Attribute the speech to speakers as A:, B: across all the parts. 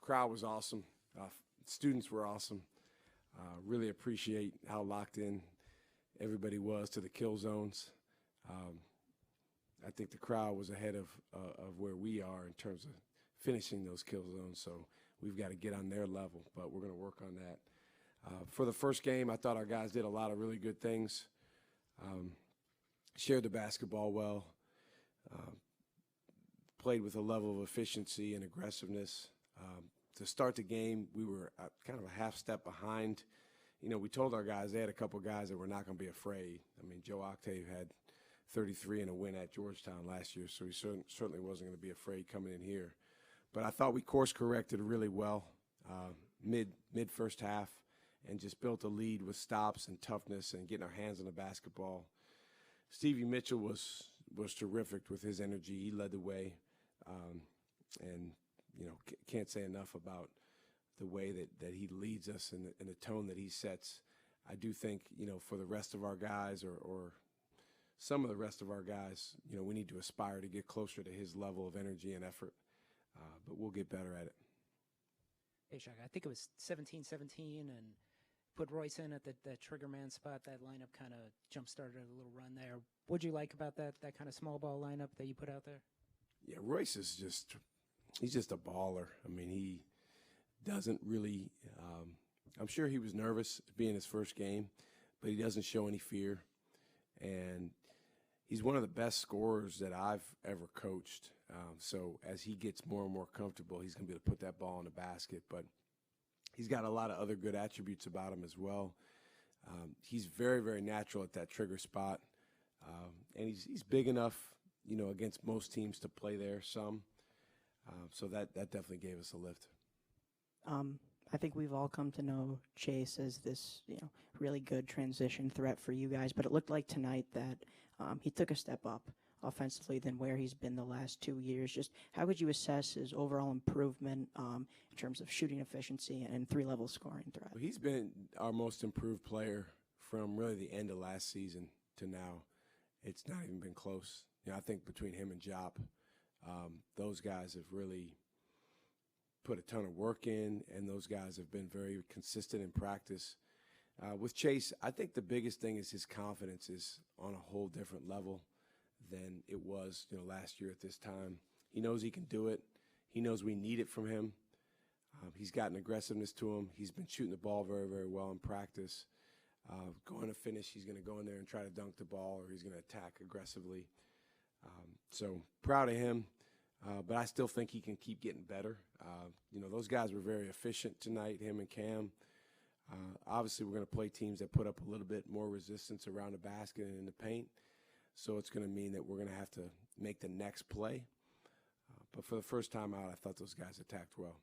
A: Crowd was awesome. Students were awesome. Really appreciate how locked in everybody was to the kill zones. I think the crowd was ahead of where we are in terms of finishing those kill zones, so we've got to get on their level, but we're going to work on that. For the first game, I thought our guys did a lot of really good things. Shared the basketball well, played with a level of efficiency and aggressiveness. To start the game, we were kind of a half step behind. You know, we told our guys, they had a couple guys that were not going to be afraid. I mean, Joe Octave had 33 in a win at Georgetown last year, so he certainly wasn't going to be afraid coming in here. But I thought we course-corrected really well mid first half and just built a lead with stops and toughness and getting our hands on the basketball. Stevie Mitchell was terrific with his energy. He led the way, and you know, can't say enough about the way that he leads us and the tone that he sets. I do think, you know, for the rest of our guys or some of the rest of our guys, you know, we need to aspire to get closer to his level of energy and effort, but we'll get better at it.
B: Hey, Shaka, I think it was 17-17 and put Royce in at that trigger man spot. That lineup kind of jump-started a little run there. What'd you like about that kind of small ball lineup that you put out there?
A: Yeah, Royce is he's just a baller. I mean, he doesn't really I'm sure he was nervous being his first game, but he doesn't show any fear. And he's one of the best scorers that I've ever coached. So as he gets more and more comfortable, he's going to be able to put that ball in the basket. But he's got a lot of other good attributes about him as well. He's very, very natural at that trigger spot. And he's big enough, you know, against most teams to play there some. So that definitely gave us a lift.
C: I think we've all come to know Chase as this, you know, really good transition threat for you guys, but it looked like tonight that he took a step up offensively than where he's been the last 2 years. Just how would you assess his overall improvement in terms of shooting efficiency and three-level scoring threat?
A: Well, he's been our most improved player from really the end of last season to now. It's not even been close. You know, I think between him and Jop, those guys have really put a ton of work in, and those guys have been very consistent in practice. With Chase, I think the biggest thing is his confidence is on a whole different level than it was, you know, last year at this time. He knows he can do it. He knows we need it from him. He's got an aggressiveness to him. He's been shooting the ball very, very well in practice. Going to finish, he's going to go in there and try to dunk the ball, or he's going to attack aggressively. So proud of him. But I still think he can keep getting better. You know, those guys were very efficient tonight, him and Cam. Obviously, we're going to play teams that put up a little bit more resistance around the basket and in the paint. So it's going to mean that we're going to have to make the next play. But for the first time out, I thought those guys attacked well.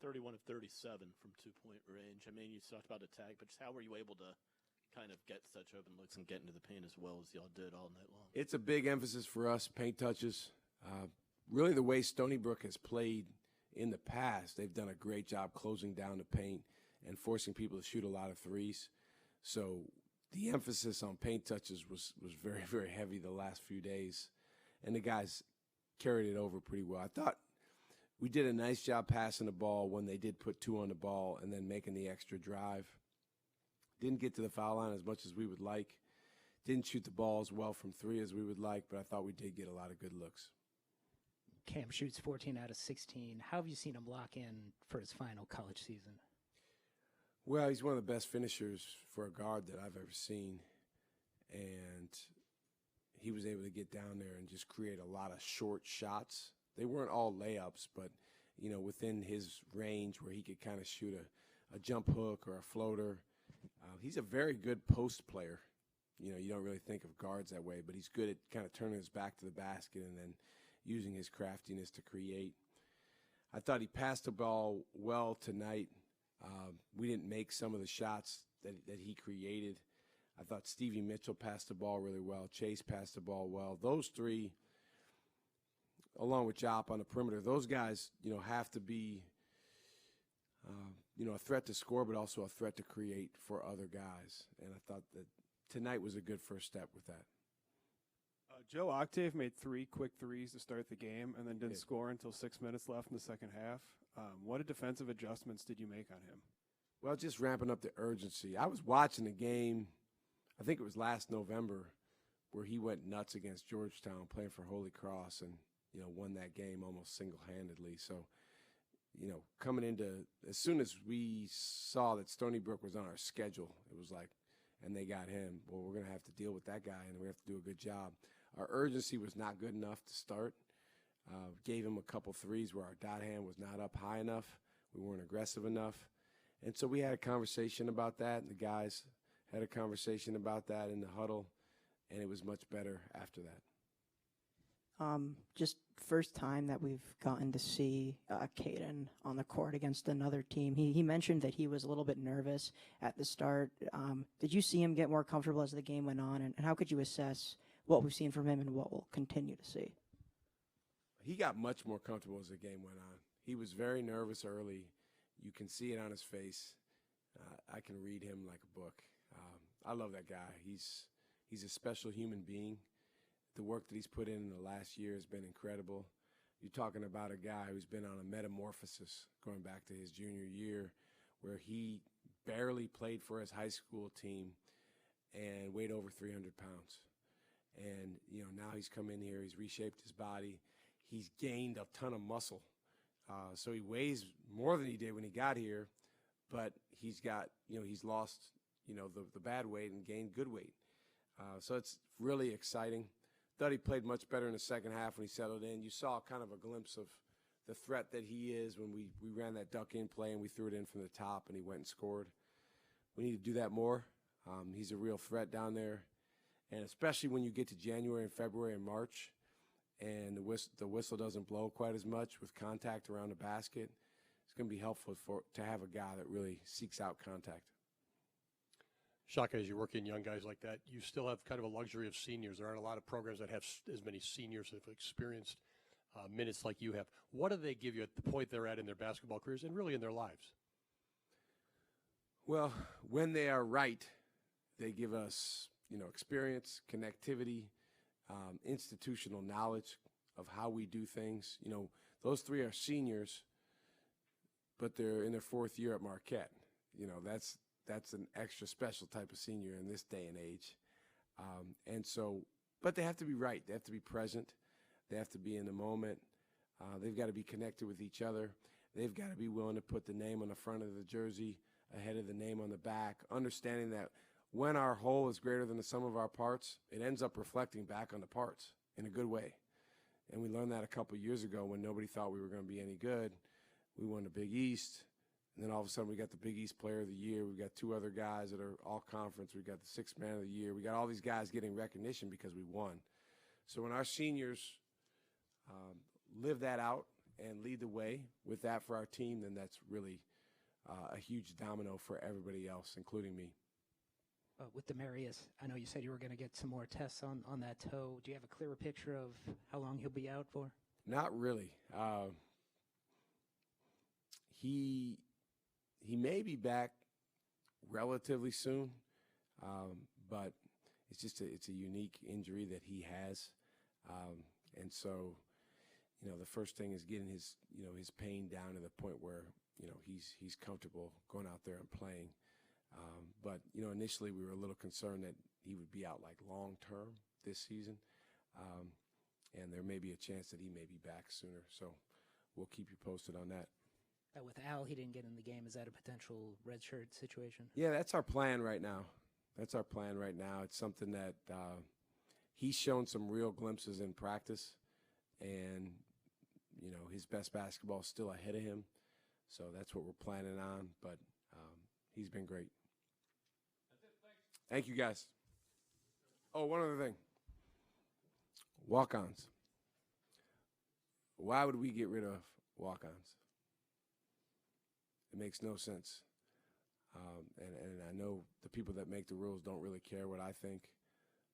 D: 31 of 37 from two-point range. I mean, you talked about attack, but just how were you able to kind of get such open looks and get into the paint as well as y'all did all night long?
A: It's a big emphasis for us, paint touches. Really the way Stony Brook has played in the past, they've done a great job closing down the paint and forcing people to shoot a lot of threes. So the emphasis on paint touches was very, very heavy the last few days, and the guys carried it over pretty well. I thought we did a nice job passing the ball when they did put two on the ball and then making the extra drive. Didn't get to the foul line as much as we would like. Didn't shoot the ball as well from three as we would like, but I thought we did get a lot of good looks.
B: Cam shoots 14 out of 16. How have you seen him lock in for his final college season?
A: Well, he's one of the best finishers for a guard that I've ever seen. And he was able to get down there and just create a lot of short shots. They weren't all layups, but, you know, within his range where he could kind of shoot a jump hook or a floater. He's a very good post player. You know, you don't really think of guards that way, but he's good at kind of turning his back to the basket and then using his craftiness to create. I thought he passed the ball well tonight. We didn't make some of the shots that he created. I thought Stevie Mitchell passed the ball really well. Chase passed the ball well. Those three, along with Jop on the perimeter, those guys, you know, have to be you know, a threat to score, but also a threat to create for other guys. And I thought that tonight was a good first step with that.
E: Joe Octave made 3 quick threes to start the game and then didn't
A: Yeah.
E: score until 6 minutes left in the second half. What defensive adjustments did you make on him?
A: Well, just ramping up the urgency. I was watching the game, I think it was last November, where he went nuts against Georgetown playing for Holy Cross and, won that game almost single-handedly. So, coming into, as soon as we saw that Stony Brook was on our schedule, it was like, and they got him, well, we're going to have to deal with that guy, and we have to do a good job. Our urgency was not good enough to start. Gave him a couple threes where our dot hand was not up high enough. We weren't aggressive enough. And so we had a conversation about that, and the guys had a conversation about that in the huddle, and it was much better after that.
C: Just first time that we've gotten to see Kayen on the court against another team. He mentioned that he was a little bit nervous at the start. Did you see him get more comfortable as the game went on, and how could you assess what we've seen from him and what we'll continue to see?
A: He got much more comfortable as the game went on. He was very nervous early. You can see it on his face. I can read him like a book. I love that guy. He's a special human being. The work that he's put in the last year has been incredible. You're talking about a guy who's been on a metamorphosis going back to his junior year, where he barely played for his high school team and weighed over 300 pounds. And, now he's come in here, he's reshaped his body. He's gained a ton of muscle. So he weighs more than he did when he got here, but he's got, he's lost, the bad weight and gained good weight. So it's really exciting. Thought he played much better in the second half when he settled in. You saw kind of a glimpse of the threat that he is when we ran that duck-in play and we threw it in from the top and he went and scored. We need to do that more. He's a real threat down there. And especially when you get to January and February and March and the whistle doesn't blow quite as much with contact around the basket, it's going to be helpful to have a guy that really seeks out contact.
F: Shaka, as you work in young guys like that, you still have kind of a luxury of seniors. There aren't a lot of programs that have as many seniors that have experienced minutes like you have. What do they give you at the point they're at in their basketball careers and really in their lives?
A: Well, when they are right, they give us, experience, connectivity, institutional knowledge of how we do things. Those three are seniors, but they're in their 4th year at Marquette. That's an extra special type of senior in this day and age. But they have to be right. They have to be present. They have to be in the moment. They've got to be connected with each other. They've got to be willing to put the name on the front of the jersey ahead of the name on the back, understanding that when our whole is greater than the sum of our parts, it ends up reflecting back on the parts in a good way. And we learned that a couple years ago when nobody thought we were going to be any good. We won the Big East. And then all of a sudden we got the Big East Player of the Year. We've got 2 other guys that are all conference. We got the 6th Man of the Year. We got all these guys getting recognition because we won. So when our seniors live that out and lead the way with that for our team, then that's really a huge domino for everybody else, including me.
B: With Demarius, I know you said you were going to get some more tests on that toe. Do you have a clearer picture of how long he'll be out for?
A: Not really. He may be back relatively soon, but it's a unique injury that he has, and so the first thing is getting his pain down to the point where he's comfortable going out there and playing. But initially we were a little concerned that he would be out like long term this season, and there may be a chance that he may be back sooner. So we'll keep you posted on that.
B: With Al, he didn't get in the game. Is that a potential redshirt situation?
A: Yeah, that's our plan right now. It's something that he's shown some real glimpses in practice, and his best basketball is still ahead of him. So that's what we're planning on. But he's been great. Thank you, guys. Oh, one other thing. Walk-ons. Why would we get rid of walk-ons? It makes no sense. And I know the people that make the rules don't really care what I think,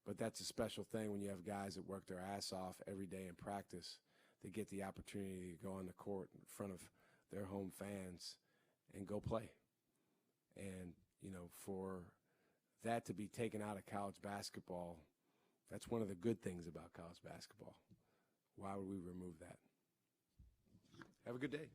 A: but that's a special thing when you have guys that work their ass off every day in practice. They get the opportunity to go on the court in front of their home fans and go play. And, for that to be taken out of college basketball, That's one of the good things about college basketball. Why would we remove that? Have a good day.